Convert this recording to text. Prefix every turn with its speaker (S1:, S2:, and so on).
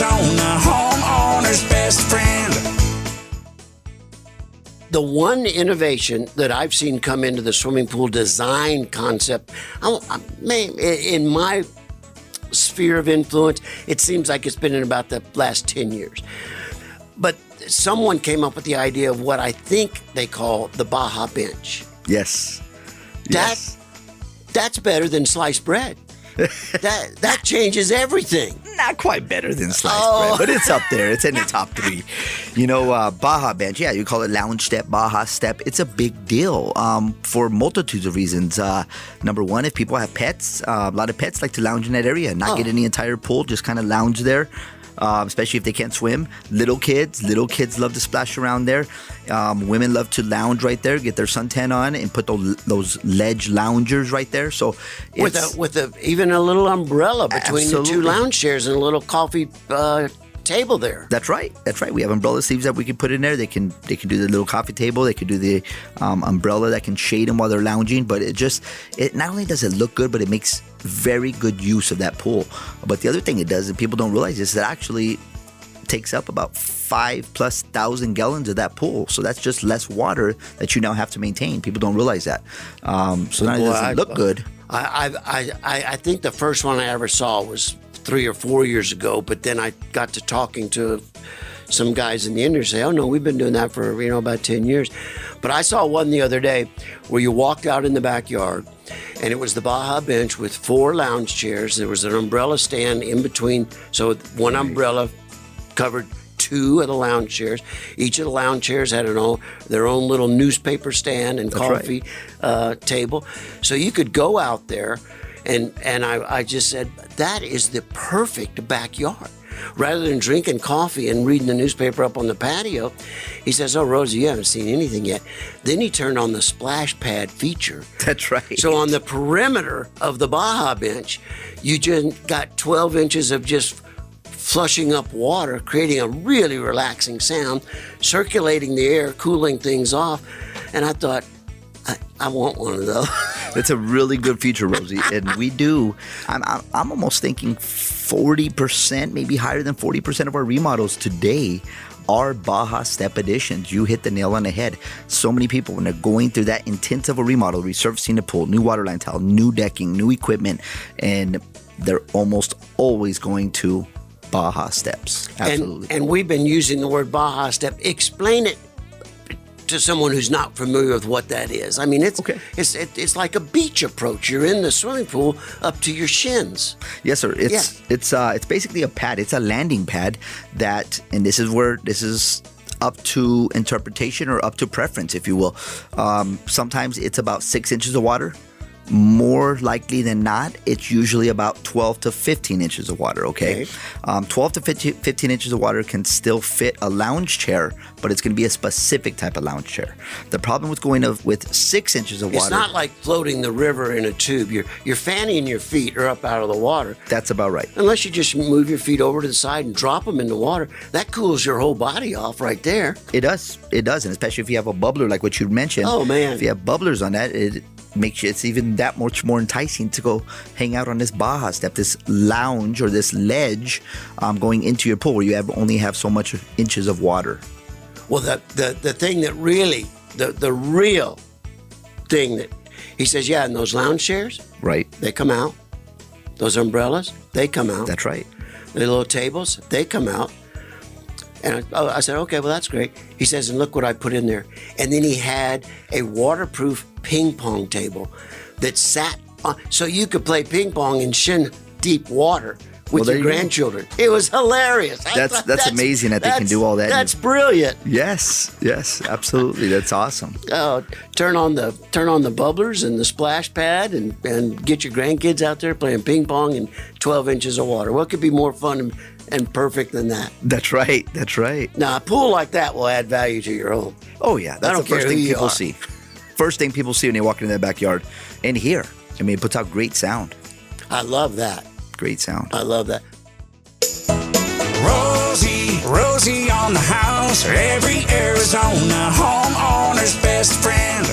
S1: Arizona, homeowner's best friend.
S2: The one innovation that I've seen come into the swimming pool design concept, in my sphere of influence, it seems like it's been in about the last 10 years. But someone came up with the idea of what I think they call the Baja bench.
S3: Yes.
S2: That's better than sliced bread. That changes everything.
S3: Not quite better than sliced bread, but it's up there. It's in the top 3. You know, Baja bench, yeah, you call it lounge step, Baja step. It's a big deal for multitudes of reasons. Number one, if people have pets, a lot of pets like to lounge in that area, not get in the entire pool, just kind of lounge there. Especially if they can't swim. Little kids love to splash around there. Women love to lounge right there, get their suntan on, and put those ledge loungers right there. So
S2: with even a little umbrella between the 2 lounge chairs and a little coffee table there.
S3: That's right. We have umbrella sleeves that we can put in there. They can do the little coffee table. They can do the umbrella that can shade them while they're lounging. But it not only does it look good, but it makes very good use of that pool. But the other thing it does that people don't realize is it actually takes up about 5,000+ gallons of that pool. So that's just less water that you now have to maintain. People don't realize that. So not only does it look good.
S2: I think the first one I ever saw was 3 or 4 years ago, but then I got to talking to some guys in the industry. Oh no, we've been doing that for about 10 years. But I saw one the other day where you walked out in the backyard, and it was the Baja bench with 4 lounge chairs. There was an umbrella stand in between, so one umbrella covered 2 of the lounge chairs. Each of the lounge chairs had their own little newspaper stand and coffee table. So you could go out there, and I just said, that is the perfect backyard. Rather than drinking coffee and reading the newspaper up on the patio, he says, oh, Rosie, you haven't seen anything yet. Then he turned on the splash pad feature.
S3: That's right.
S2: So on the perimeter of the Baja bench, you just got 12 inches of just flushing up water, creating a really relaxing sound, circulating the air, cooling things off. And I thought, I want one of those.
S3: It's a really good feature, Rosie. And we do, I'm almost thinking 40%, maybe higher than 40% of our remodels today are Baja Step Editions. You hit the nail on the head. So many people, when they're going through that intense of a remodel, resurfacing the pool, new waterline tile, new decking, new equipment, and they're almost always going to Baja Steps. Absolutely.
S2: And we've been using the word Baja Step. Explain it to someone who's not familiar with what that is. I mean, it's like a beach approach. You're in the swimming pool up to your shins.
S3: Yes, sir. It's basically a pad. It's a landing pad that, and this is up to interpretation or up to preference, if you will. Sometimes it's about 6 inches of water. More likely than not, it's usually about 12 to 15 inches of water, okay? 12 to 15 inches of water can still fit a lounge chair, but it's going to be a specific type of lounge chair. The problem with going with 6 inches of water...
S2: It's not like floating the river in a tube. Your fanny and your feet are up out of the water.
S3: That's about right.
S2: Unless you just move your feet over to the side and drop them in the water. That cools your whole body off right there.
S3: It does. And especially if you have a bubbler like what you mentioned.
S2: Oh, man.
S3: If you have bubblers on that, it makes it's even that much more enticing to go hang out on this Baja Step, this lounge or this ledge going into your pool where you only have so much inches of water.
S2: Well, the thing that really, the real thing that he says, yeah, and those lounge chairs,
S3: right?
S2: They come out. Those umbrellas, they come out.
S3: That's right.
S2: The little tables, they come out. And I said, okay, well, that's great. He says, and look what I put in there. And then he had a waterproof ping pong table that sat on, so you could play ping pong in shin-deep water with your grandchildren. It was hilarious.
S3: That's amazing that they can do all that.
S2: That's brilliant.
S3: Yes, absolutely. That's awesome.
S2: Turn on the bubblers and the splash pad and get your grandkids out there playing ping pong in 12 inches of water. What could be more fun and perfect than that?
S3: That's right.
S2: Now, a pool like that will add value to your home.
S3: Oh, yeah. That's the first thing people see. First thing people see when they walk into that backyard and hear. I mean, it puts out great sound.
S2: I love that.
S3: Great sound.
S2: I love that.
S1: Rosie on the house, every Arizona homeowner's best friend.